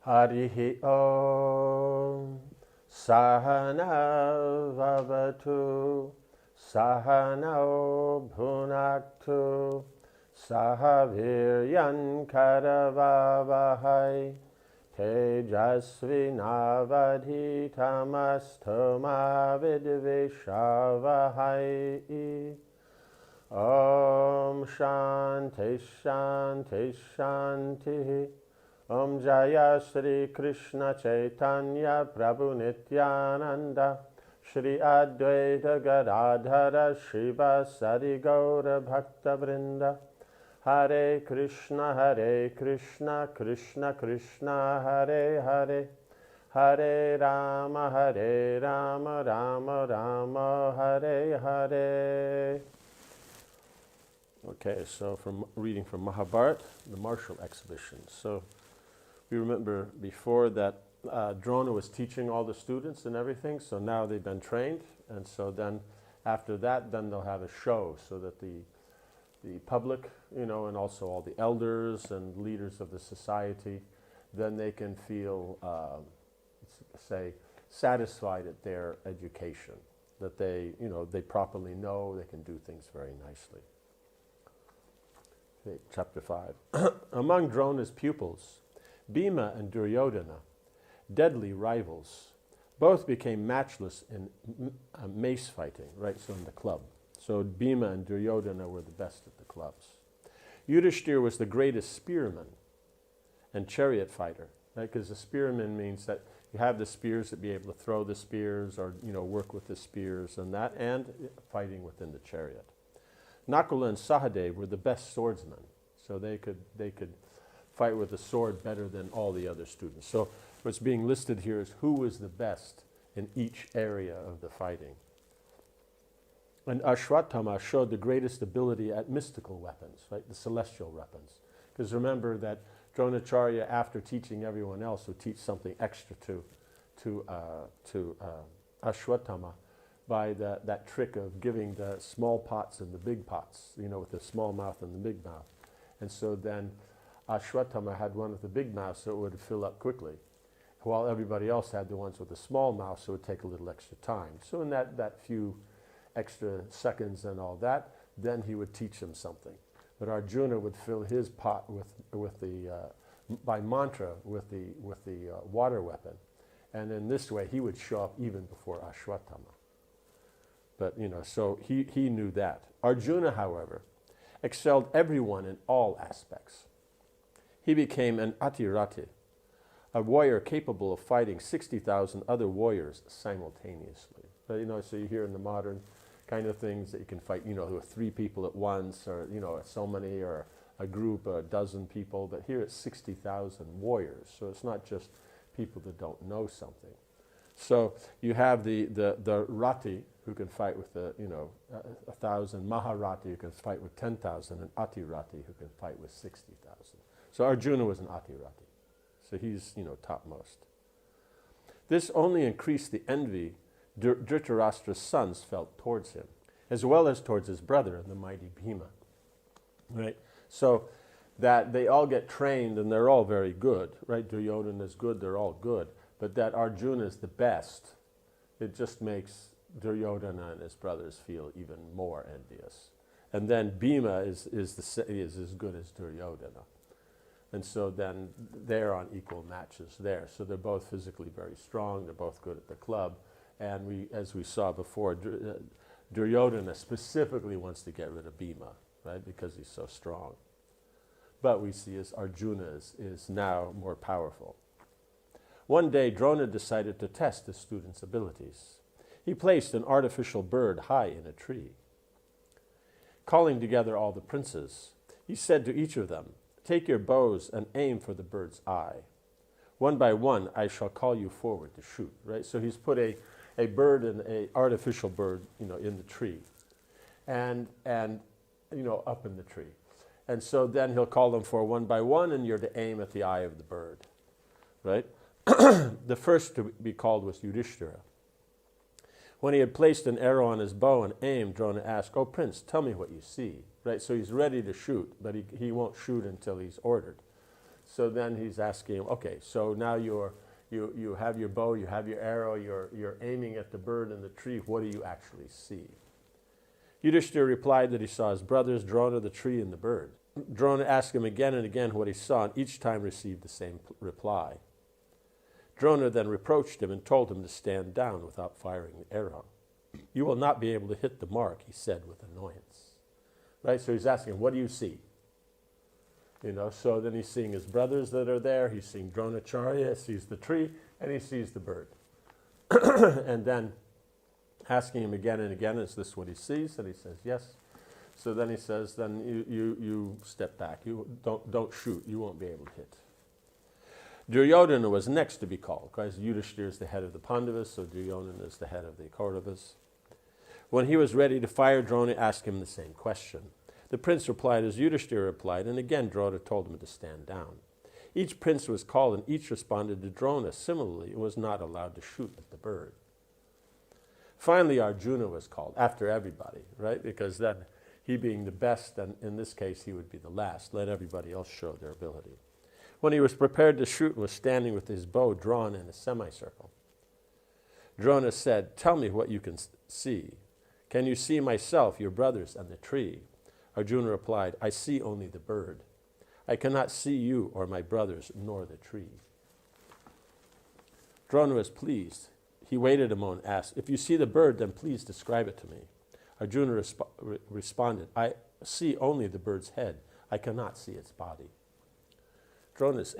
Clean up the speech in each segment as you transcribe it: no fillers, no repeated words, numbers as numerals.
Harihi Om Sahana Vavatu Sahano Bhunaktu Sahaviryan Karavavahai Tejasvinavadhitamastu vidvishavahai. Om Shanti Shanti Shanti. Om Jaya Shri Krishna Chaitanya Prabhu Nityananda Shri Advaita Gadadhara Shivasari Gaura Bhakta Vrinda. Hare Krishna Krishna Krishna Hare Hare Hare Rama Rama Rama Hare Hare. Okay, so from reading from Mahabharata, the martial exhibition. So we remember before that Drona was teaching all the students and everything, so now they've been trained, and so then after that, then they'll have a show so that the public, and also all the elders and leaders of the society, then they can feel, say, satisfied at their education, that they properly know, they can do things very nicely. Okay, chapter 5. Among Drona's pupils, Bhima and Duryodhana, deadly rivals, both became matchless in mace fighting, right, so in the club. So Bhima and Duryodhana were the best at the clubs. Yudhishthira was the greatest spearman and chariot fighter, right, because a spearman means that you have the spears to be able to throw the spears or, work with the spears and that, and fighting within the chariot. Nakula and Sahadev were the best swordsmen, so they could fight with a sword better than all the other students. So what's being listed here is who was the best in each area of the fighting. And Ashwatthama showed the greatest ability at mystical weapons, right, the celestial weapons. Because remember that Dronacharya, after teaching everyone else, would teach something extra to Ashwatthama by that trick of giving the small pots and the big pots, with the small mouth and the big mouth. And so then Ashwatthama had one with the big mouth, so it would fill up quickly, while everybody else had the ones with the small mouth, so it would take a little extra time. So in that few extra seconds and all that, then he would teach them something. But Arjuna would fill his pot by mantra with the water weapon, and in this way he would show up even before Ashwatthama. But so he knew that. Arjuna, however, excelled everyone in all aspects. He became an atirati, a warrior capable of fighting 60,000 other warriors simultaneously. But, so you hear in the modern kind of things that you can fight, with 3 people at once, or, so many, or a group, a dozen people. But here it's 60,000 warriors. So it's not just people that don't know something. So you have the Rati, who can fight with 1,000, Maharati, who can fight with 10,000, and Atirati, who can fight with 60,000. So Arjuna was an Atirati. So he's, topmost. This only increased the envy Dhritarashtra's sons felt towards him, as well as towards his brother, the mighty Bhima. Right? So that they all get trained and they're all very good, right? Duryodhana is good, they're all good. But that Arjuna is the best, it just makes Duryodhana and his brothers feel even more envious. And then Bhima is as good as Duryodhana. And so then they're on equal matches there. So they're both physically very strong, they're both good at the club. And as we saw before, Duryodhana specifically wants to get rid of Bhima, right, because he's so strong. But we see as Arjuna is now more powerful. One day, Drona decided to test the student's abilities. He placed an artificial bird high in a tree. Calling together all the princes, he said to each of them, "Take your bows and aim for the bird's eye. One by one, I shall call you forward to shoot." Right? So he's put a bird, and an artificial bird, in the tree, and up in the tree. And so then he'll call them for one by one, and you're to aim at the eye of the bird. Right? The first to be called was Yudhishthira. When he had placed an arrow on his bow and aimed, Drona asked, "Oh, Prince, tell me what you see." Right? So he's ready to shoot, but he won't shoot until he's ordered. So then he's asking him, okay, so now you have your bow, you have your arrow, you're aiming at the bird in the tree. What do you actually see? Yudhishthira replied that he saw his brothers, Drona, the tree, and the bird. Drona asked him again and again what he saw, and each time received the same reply. Drona then reproached him and told him to stand down without firing the arrow. You will not be able to hit the mark, he said with annoyance. Right, so he's asking him, what do you see? So then he's seeing his brothers that are there, he's seeing Dronacharya, sees the tree, and he sees the bird. And then asking him again and again, is this what he sees? And he says, yes. So then he says, then you step back. You don't shoot. You won't be able to hit. Duryodhana was next to be called, because Yudhishthira is the head of the Pandavas, so Duryodhana is the head of the Kauravas. When he was ready to fire, Drona asked him the same question. The prince replied as Yudhishthira replied, and again Drona told him to stand down. Each prince was called, and each responded to Drona similarly and was not allowed to shoot at the bird. Finally, Arjuna was called, after everybody, right? Because then, he being the best, and in this case, he would be the last. Let everybody else show their ability. When he was prepared to shoot and was standing with his bow drawn in a semicircle, Drona said, tell me what you can see. Can you see myself, your brothers, and the tree? Arjuna replied, I see only the bird. I cannot see you or my brothers, nor the tree. Drona was pleased. He waited a moment and asked, if you see the bird, then please describe it to me. Arjuna responded, I see only the bird's head. I cannot see its body. Drona's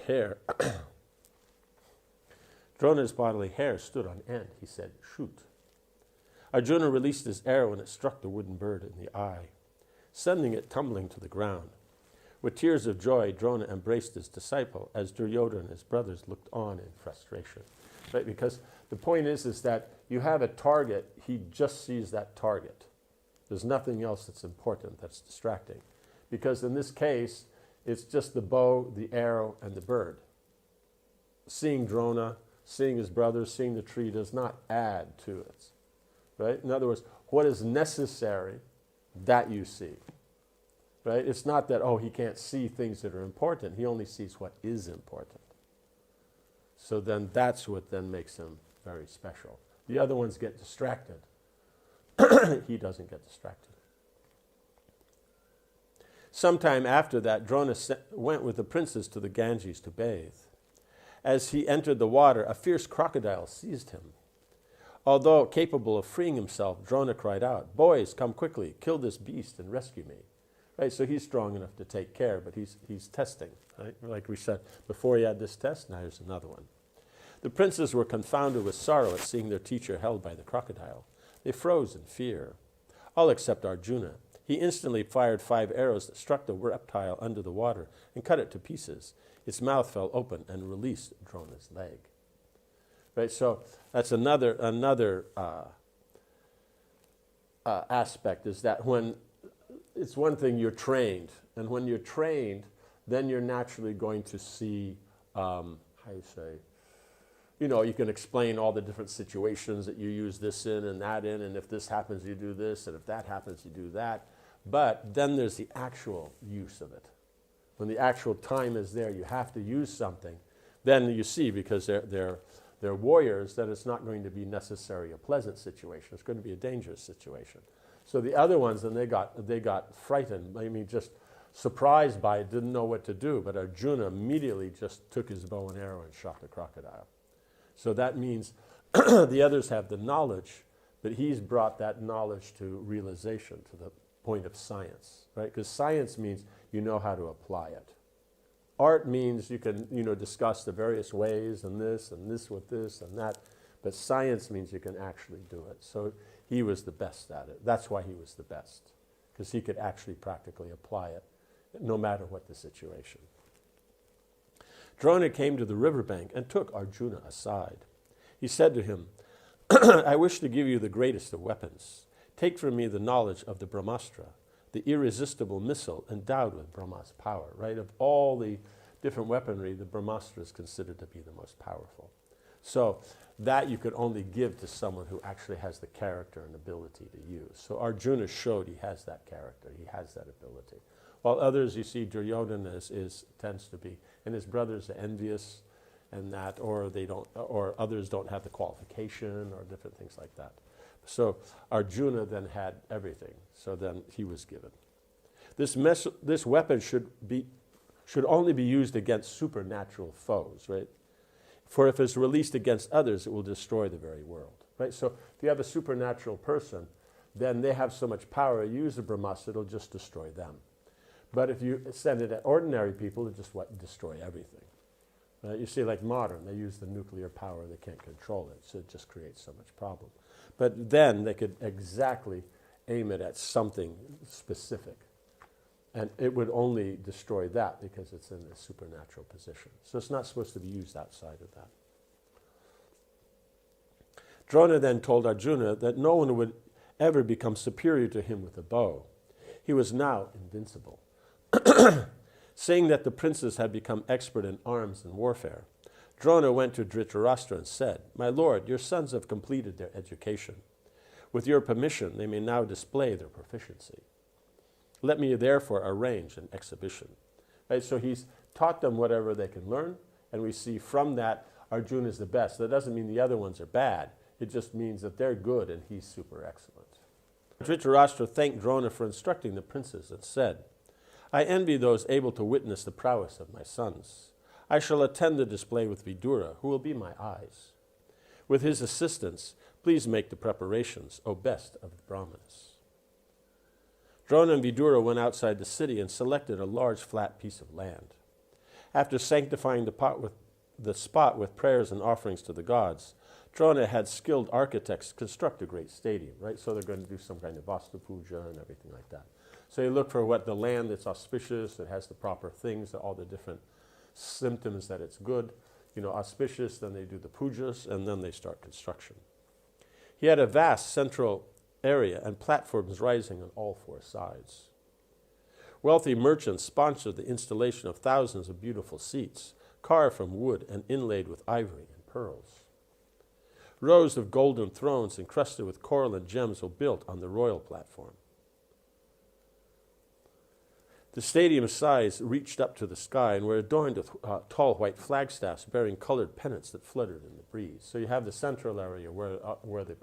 bodily hair stood on end. He said, shoot. Arjuna released his arrow and it struck the wooden bird in the eye, sending it tumbling to the ground. With tears of joy, Drona embraced his disciple as Duryodhana and his brothers looked on in frustration. Right? Because the point is that you have a target, he just sees that target. There's nothing else that's important, that's distracting. Because in this case, it's just the bow, the arrow, and the bird. Seeing Drona, seeing his brothers, seeing the tree does not add to it. Right? In other words, what is necessary, that you see. Right? It's not that, he can't see things that are important. He only sees what is important. So then that's what then makes him very special. The other ones get distracted. He doesn't get distracted. Sometime after that, Drona went with the princes to the Ganges to bathe. As he entered the water, a fierce crocodile seized him. Although capable of freeing himself, Drona cried out, boys, come quickly, kill this beast and rescue me. Right, so he's strong enough to take care, but he's testing. Right? Like we said, before he had this test, now here's another one. The princes were confounded with sorrow at seeing their teacher held by the crocodile. They froze in fear, all except Arjuna. He instantly fired 5 arrows that struck the reptile under the water and cut it to pieces. Its mouth fell open and released Drona's leg. Right, so that's another aspect, is that when it's one thing you're trained, and when you're trained, then you're naturally going to see, you can explain all the different situations that you use this in and that in, and if this happens, you do this, and if that happens, you do that. But then there's the actual use of it. When the actual time is there, you have to use something. Then you see, because they're warriors, that it's not going to be necessarily a pleasant situation. It's going to be a dangerous situation. So the other ones, then they got frightened. I mean, just surprised by it, didn't know what to do. But Arjuna immediately just took his bow and arrow and shot the crocodile. So that means the others have the knowledge, but he's brought that knowledge to realization, to the point of science, right? Because science means you know how to apply it. Art means you can, discuss the various ways and this with this and that, but science means you can actually do it. So he was the best at it. That's why he was the best, because he could actually practically apply it, no matter what the situation. Drona came to the riverbank and took Arjuna aside. He said to him, I wish to give you the greatest of weapons. Take from me the knowledge of the Brahmastra, the irresistible missile endowed with Brahma's power, right? Of all the different weaponry, the Brahmastra is considered to be the most powerful. So that you could only give to someone who actually has the character and ability to use. So Arjuna showed he has that character, he has that ability. while others you see Duryodhana tends to be, and his brothers are envious, and that, or they don't, or others don't have the qualification, or different things like that. So Arjuna then had everything. So then he was given. This weapon should only be used against supernatural foes, right? For if it's released against others, it will destroy the very world, right? So if you have a supernatural person, then they have so much power. Use the Brahmastra, it'll just destroy them. But if you send it at ordinary people, it just destroy everything. You see, like modern, they use the nuclear power, they can't control it, so it just creates so much problem. But then they could exactly aim it at something specific. And it would only destroy that because it's in a supernatural position. So it's not supposed to be used outside of that. Drona then told Arjuna that no one would ever become superior to him with a bow. He was now invincible. Saying that the princes had become expert in arms and warfare, Drona went to Dhritarashtra and said, "My lord, your sons have completed their education. With your permission, they may now display their proficiency. Let me therefore arrange an exhibition." Right? So he's taught them whatever they can learn, and we see from that Arjuna is the best. That doesn't mean the other ones are bad. It just means that they're good and he's super excellent. Dhritarashtra thanked Drona for instructing the princes and said, "I envy those able to witness the prowess of my sons. I shall attend the display with Vidura, who will be my eyes. With his assistance, please make the preparations, O best of the Brahmanas." Drona and Vidura went outside the city and selected a large flat piece of land. After sanctifying the spot with prayers and offerings to the gods, Drona had skilled architects construct a great stadium, right? So they're going to do some kind of Vastu Puja and everything like that. So you look for what the land that's auspicious, that has the proper things, all the different symptoms that it's good, auspicious, then they do the pujas, and then they start construction. He had a vast central area and platforms rising on all four sides. Wealthy merchants sponsored the installation of thousands of beautiful seats, carved from wood and inlaid with ivory and pearls. Rows of golden thrones encrusted with coral and gems were built on the royal platform. The stadium's sides reached up to the sky and were adorned with tall white flagstaffs bearing colored pennants that fluttered in the breeze. So you have the central area where the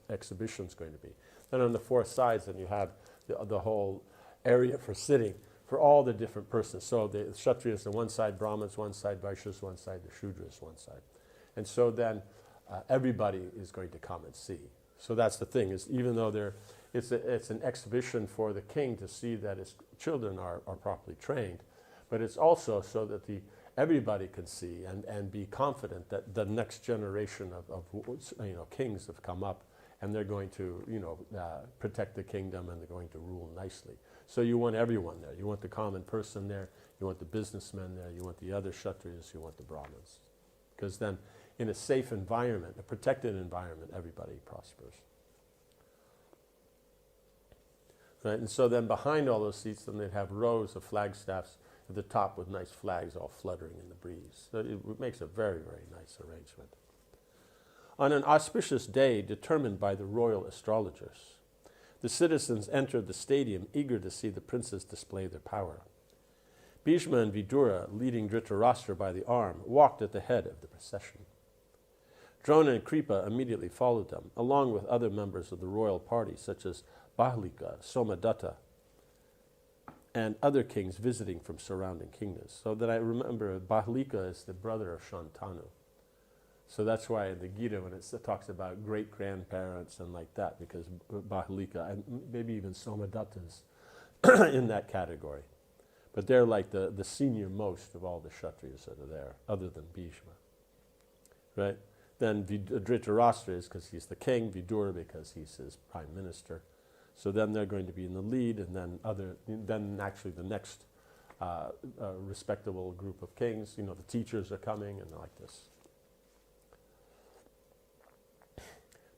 exhibition's going to be. Then on the four sides, then you have the whole area for sitting for all the different persons. So the Kshatriyas on one side, Brahmins one side, Vaishyas one side, the Shudras one side. And so then everybody is going to come and see. So that's the thing, is even though it's an exhibition for the king to see that his children are properly trained, but it's also so that everybody can see and be confident that the next generation of kings have come up, and they're going to protect the kingdom, and they're going to rule nicely. So you want everyone there. You want the common person there. You want the businessmen there. You want the other Kshatriyas. You want the Brahmins, because then in a safe environment, a protected environment, everybody prospers. Right? And so then behind all those seats, then they'd have rows of flagstaffs at the top with nice flags all fluttering in the breeze. So it makes a very, very nice arrangement. On an auspicious day determined by the royal astrologers, the citizens entered the stadium eager to see the princes display their power. Bhishma and Vidura, leading Dhritarashtra by the arm, walked at the head of the procession. Drona and Kripa immediately followed them, along with other members of the royal party, such as Bahlika, Somadatta, and other kings visiting from surrounding kingdoms. So that I remember Bahlika is the brother of Shantanu. So that's why in the Gita, when it talks about great-grandparents and like that, because Bahlika, and maybe even Somadatta's in that category. But they're like the senior most of all the Kshatriyas that are there, other than Bhishma. Right? Then Dhritarashtra is because he's the king, Vidura because he's his prime minister. So then they're going to be in the lead, and then actually the next respectable group of kings, the teachers are coming, and like this.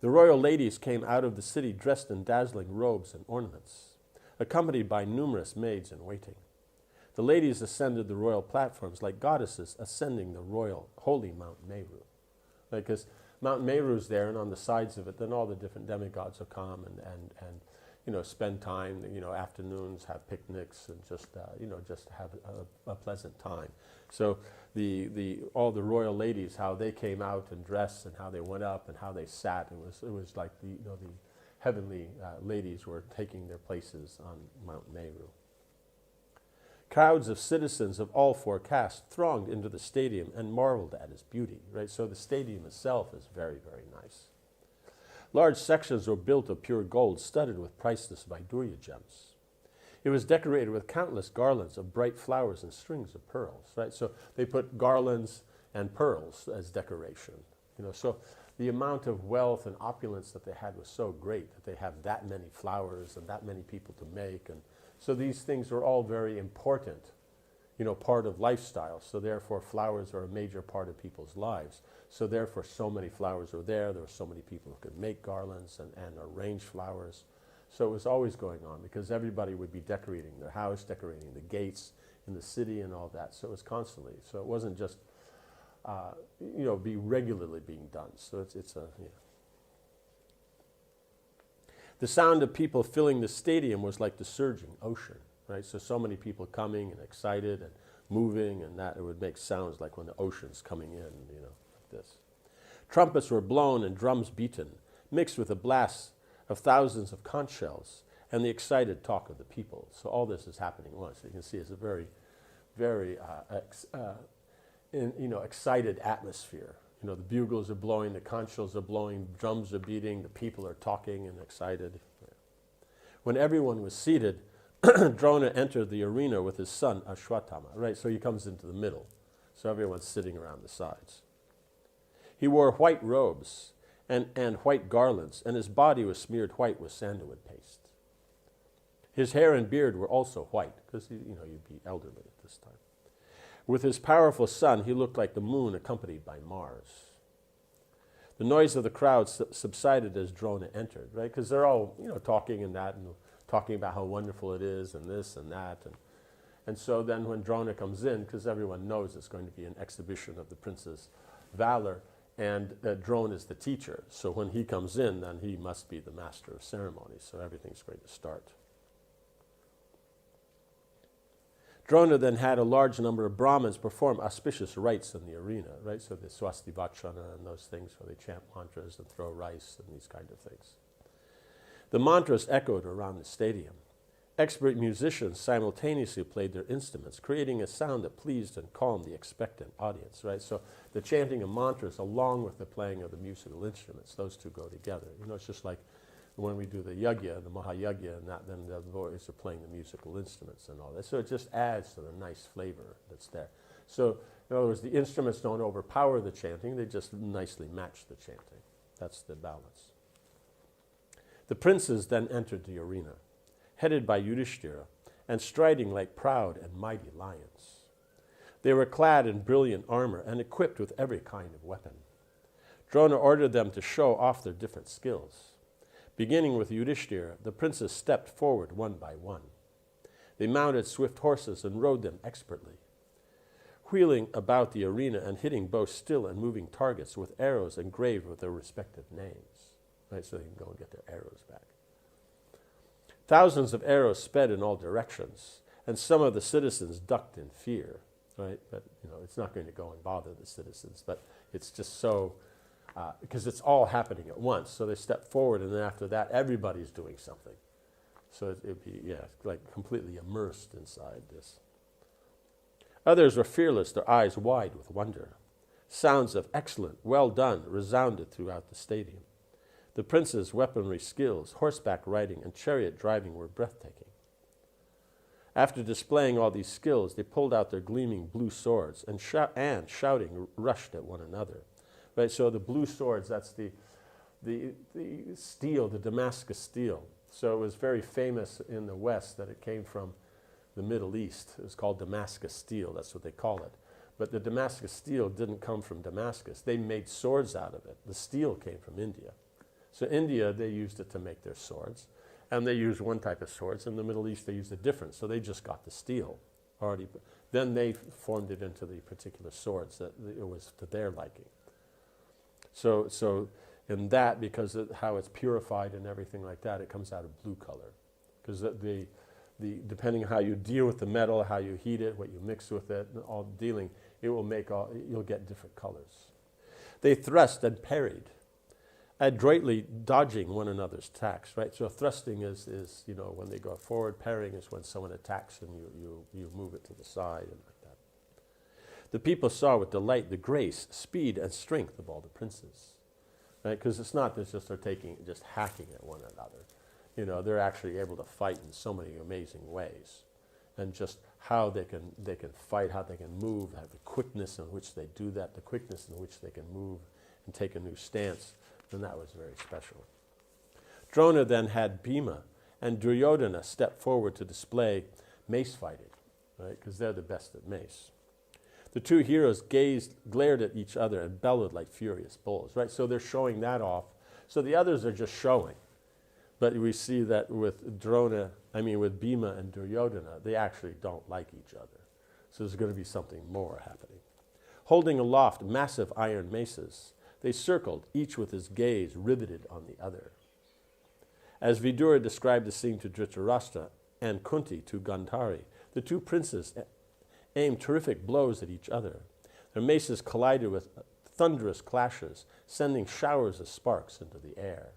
The royal ladies came out of the city dressed in dazzling robes and ornaments, accompanied by numerous maids in waiting. The ladies ascended the royal platforms like goddesses ascending the royal holy Mount Meru. Because Mount Meru's there, and on the sides of it, then all the different demigods will come and spend time, afternoons, have picnics, and just have a pleasant time. So all the royal ladies, how they came out and dressed, and how they went up, and how they sat, it was like the heavenly ladies were taking their places on Mount Meru. Crowds of citizens of all four castes thronged into the stadium and marveled at its beauty, right? So the stadium itself is very, very nice. Large sections were built of pure gold, studded with priceless Vaidurya gems. It was decorated with countless garlands of bright flowers and strings of pearls, right? So they put garlands and pearls as decoration, So the amount of wealth and opulence that they had was so great that they have that many flowers and that many people to make, and so these things are all very important, part of lifestyle. So therefore, flowers are a major part of people's lives. So therefore, so many flowers were there. There were so many people who could make garlands and arrange flowers. So it was always going on because everybody would be decorating their house, decorating the gates in the city and all that. So it was constantly. So it wasn't just, be regularly being done. So it's a. The sound of people filling the stadium was like the surging ocean, right? So many people coming and excited and moving, and that it would make sounds like when the ocean's coming in, like this. Trumpets were blown and drums beaten, mixed with the blasts of thousands of conch shells and the excited talk of the people. So all this is happening at once. You can see it's a very, very, excited atmosphere. The bugles are blowing, the conch shells are blowing, drums are beating, the people are talking and excited. When everyone was seated, Drona entered the arena with his son Ashwatthama, right? So he comes into the middle. So everyone's sitting around the sides. He wore white robes and white garlands, and his body was smeared white with sandalwood paste. His hair and beard were also white, because you'd be elderly at this time. With his powerful son, he looked like the moon accompanied by Mars. The noise of the crowd subsided as Drona entered, right? Because they're all, talking and that, and talking about how wonderful it is, and this and that. And so then when Drona comes in, because everyone knows it's going to be an exhibition of the prince's valor, and Drona is the teacher. So when he comes in, then he must be the master of ceremonies. So everything's going to start. Drona then had a large number of Brahmins perform auspicious rites in the arena, right? So the Swasti Vachana and those things where they chant mantras and throw rice and these kind of things. The mantras echoed around the stadium. Expert musicians simultaneously played their instruments, creating a sound that pleased and calmed the expectant audience, right? So the chanting of mantras along with the playing of the musical instruments, those two go together. It's just like when we do the yagya, the mahayagya, and that, then the devotees are playing the musical instruments and all that. So it just adds to the nice flavor that's there. So in other words, the instruments don't overpower the chanting, they just nicely match the chanting. That's the balance. The princes then entered the arena, headed by Yudhishthira, and striding like proud and mighty lions. They were clad in brilliant armor and equipped with every kind of weapon. Drona ordered them to show off their different skills. Beginning with Yudhishthira, the princes stepped forward one by one. They mounted swift horses and rode them expertly, wheeling about the arena and hitting both still and moving targets with arrows engraved with their respective names, right? So they can go and get their arrows back. Thousands of arrows sped in all directions, and some of the citizens ducked in fear, right? But, it's not going to go and bother the citizens, but it's just so, because it's all happening at once. So they step forward, and then after that, everybody's doing something. So it'd be, like completely immersed inside this. Others were fearless, their eyes wide with wonder. Sounds of excellent, well done resounded throughout the stadium. The princes' weaponry skills, horseback riding, and chariot driving were breathtaking. After displaying all these skills, they pulled out their gleaming blue swords and shouting, rushed at one another. Right, so the blue swords, that's the steel, the Damascus steel. So it was very famous in the West that it came from the Middle East. It was called Damascus steel, that's what they call it. But the Damascus steel didn't come from Damascus. They made swords out of it. The steel came from India. So India, they used it to make their swords. And they used one type of swords. In the Middle East, they used a different. So they just got the steel already. Then they formed it into the particular swords that it was to their liking. So in that, because of how it's purified and everything like that, it comes out a blue color. because depending on how you deal with the metal, how you heat it, what you mix with it, all dealing, you'll get different colors. They thrust and parried, adroitly dodging one another's attacks, right? So thrusting is when they go forward. Parrying is when someone attacks and you move it to the side and like that. The people saw with delight the grace, speed, and strength of all the princes, right? Because it's not just just hacking at one another. They're actually able to fight in so many amazing ways, and just how they can fight, how they can move, have the quickness in which they do that, the quickness in which they can move and take a new stance. And that was very special. Drona then had Bhima and Duryodhana step forward to display mace fighting, right? Because they're the best at mace. The two heroes glared at each other and bellowed like furious bulls, right? So they're showing that off. So the others are just showing. But we see that with Bhima and Duryodhana, they actually don't like each other. So there's going to be something more happening. Holding aloft massive iron maces, they circled, each with his gaze riveted on the other. As Vidura described the scene to Dhritarashtra and Kunti to Gandhari, the two princes aimed terrific blows at each other. Their maces collided with thunderous clashes, sending showers of sparks into the air.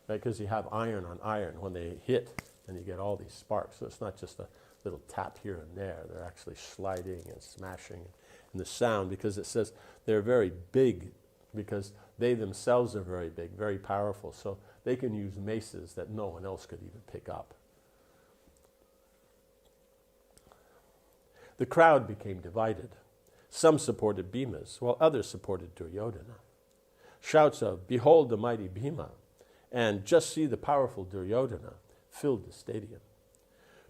Right? Because you have iron on iron. When they hit, then you get all these sparks. So it's not just a little tap here and there. They're actually sliding and smashing. And the sound, because it says they're very big, because they themselves are very big, very powerful, so they can use maces that no one else could even pick up. The crowd became divided. Some supported Bhima's, while others supported Duryodhana. Shouts of, "Behold the mighty Bhima," and "Just see the powerful Duryodhana," filled the stadium.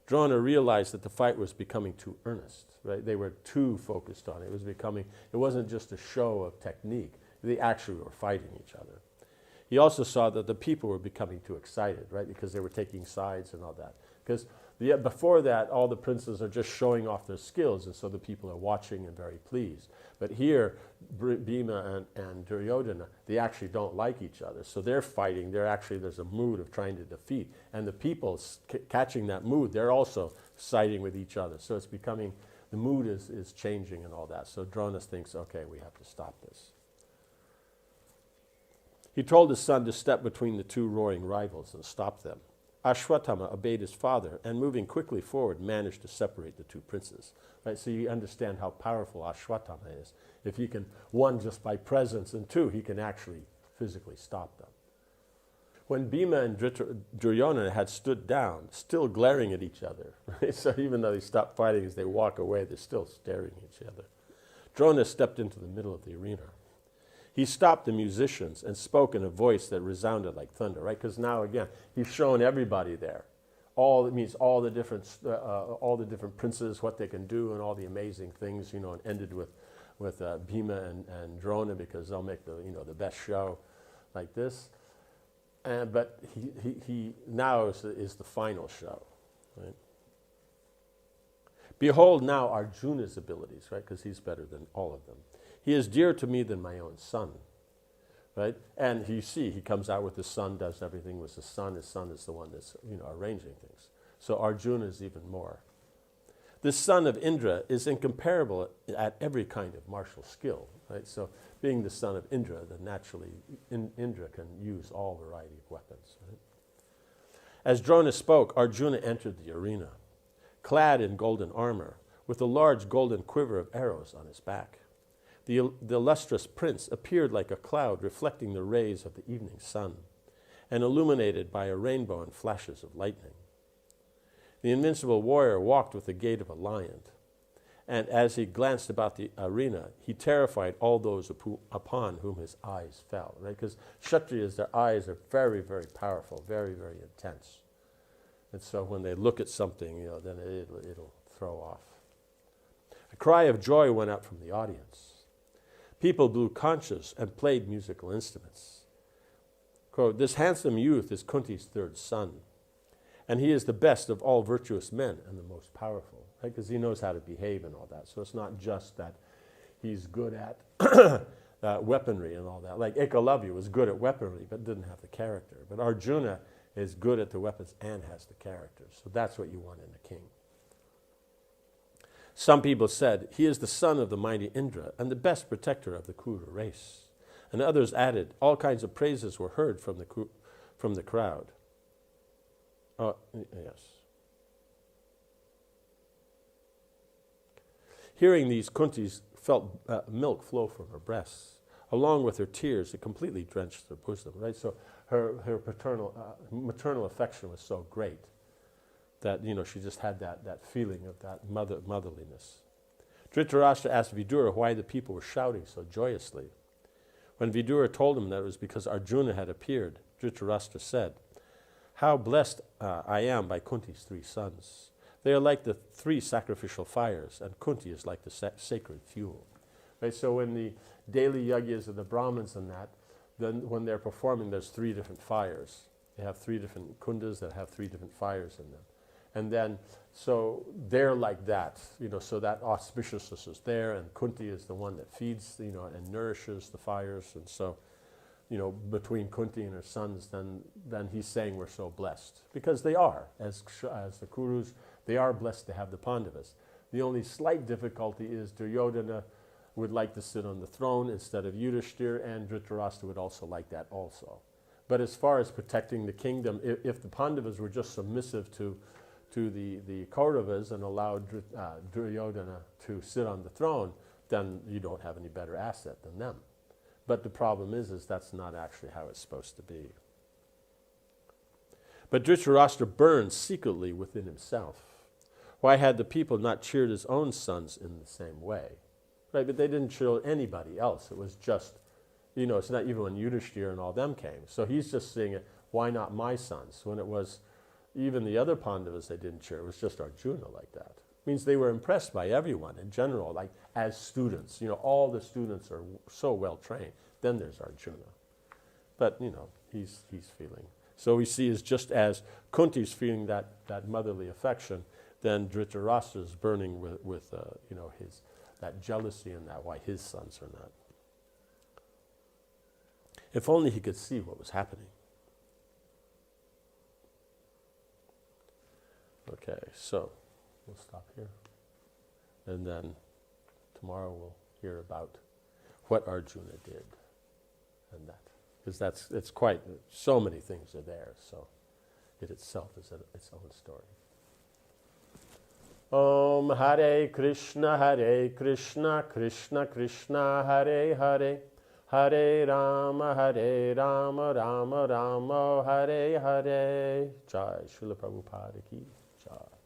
Drona realized that the fight was becoming too earnest, right? They were too focused on it. It wasn't just a show of technique. They actually were fighting each other. He also saw that the people were becoming too excited, right? Because they were taking sides and all that. Because before that, all the princes are just showing off their skills, and so the people are watching and very pleased. But here, Bhima and Duryodhana, they actually don't like each other. So they're fighting. There's a mood of trying to defeat. And the people catching that mood, they're also siding with each other. So it's becoming, the mood is changing and all that. So Drona thinks, okay, we have to stop this. He told his son to step between the two roaring rivals and stop them. Ashwatthama obeyed his father and, moving quickly forward, managed to separate the two princes. Right? So you understand how powerful Ashwatthama is. If he can, one, just by presence, and two, he can actually physically stop them. When Bhima and Duryodhana had stood down, still glaring at each other, right? So even though they stop fighting, as they walk away, they're still staring at each other. Drona stepped into the middle of the arena. He stopped the musicians and spoke in a voice that resounded like thunder, right? Because now, again, he's showing everybody there. All the different princes, what they can do, and all the amazing things, and ended with Bhima and Drona, because they'll make the best show like this. But he now is the final show, right? Behold now Arjuna's abilities, right? Because he's better than all of them. He is dearer to me than my own son, right? And you see, he comes out with his son, does everything with his son. His son is the one that's, arranging things. So Arjuna is even more. This son of Indra is incomparable at every kind of martial skill, right? So being the son of Indra, then naturally Indra can use all variety of weapons, right? As Drona spoke, Arjuna entered the arena, clad in golden armor, with a large golden quiver of arrows on his back. The illustrious prince appeared like a cloud reflecting the rays of the evening sun and illuminated by a rainbow and flashes of lightning. The invincible warrior walked with the gait of a lion, and as he glanced about the arena, he terrified all those upon whom his eyes fell, right? Because Kshatriyas, their eyes are very, very powerful, very, very intense. And so when they look at something, then it'll throw off. A cry of joy went up from the audience. People blew conchas and played musical instruments. Quote, "This handsome youth is Kunti's third son, and he is the best of all virtuous men and the most powerful," right? Because he knows how to behave and all that. So it's not just that he's good at weaponry and all that. Like Ekalavya was good at weaponry but didn't have the character. But Arjuna is good at the weapons and has the character. So that's what you want in a king. Some people said, he is the son of the mighty Indra and the best protector of the Kuru race. And others added, all kinds of praises were heard from the crowd. Oh, yes. Hearing these, Kunti felt milk flow from her breasts. Along with her tears, it completely drenched her bosom, right? So her maternal affection was so great that, she just had that feeling of that motherliness. Dhritarashtra asked Vidura why the people were shouting so joyously. When Vidura told him that it was because Arjuna had appeared, Dhritarashtra said, how blessed I am by Kunti's 3 sons. They are like the 3 sacrificial fires, and Kunti is like the sacred fuel. Right? So when the daily yajnas of the Brahmins and that, then when they're performing, there's 3 different fires. They have 3 different kundas that have 3 different fires in them. And then, so they're like that, so that auspiciousness is there, and Kunti is the one that feeds, and nourishes the fires. And so, between Kunti and her sons, then he's saying we're so blessed. Because they are, as the Kurus, they are blessed to have the Pandavas. The only slight difficulty is Duryodhana would like to sit on the throne instead of Yudhishthira, and Dhritarashtra would also like that also. But as far as protecting the kingdom, if the Pandavas were just submissive to the Kauravas and allowed Duryodhana to sit on the throne, then you don't have any better asset than them. But the problem is that's not actually how it's supposed to be. But Dhritarashtra burned secretly within himself. Why had the people not cheered his own sons in the same way? Right, but they didn't cheer anybody else. It was just, it's not even when Yudhishthira and all them came. So he's just saying, why not my sons? When it was even the other Pandavas they didn't cheer. It was just Arjuna like that. It means they were impressed by everyone in general, like as students. All the students are so well trained. Then there's Arjuna. But, he's feeling. So we see is just as Kunti's feeling that motherly affection, then Dhritarashtra is burning with his that jealousy and that why his sons are not. If only he could see what was happening. Okay, so we'll stop here. And then tomorrow we'll hear about what Arjuna did and that. Because it's quite, so many things are there, so it itself is its own story. Om Hare Krishna, Krishna Krishna, Hare Hare, Hare Rama, Rama Rama, Hare Hare. Jai Srila Prabhupada ki Jai.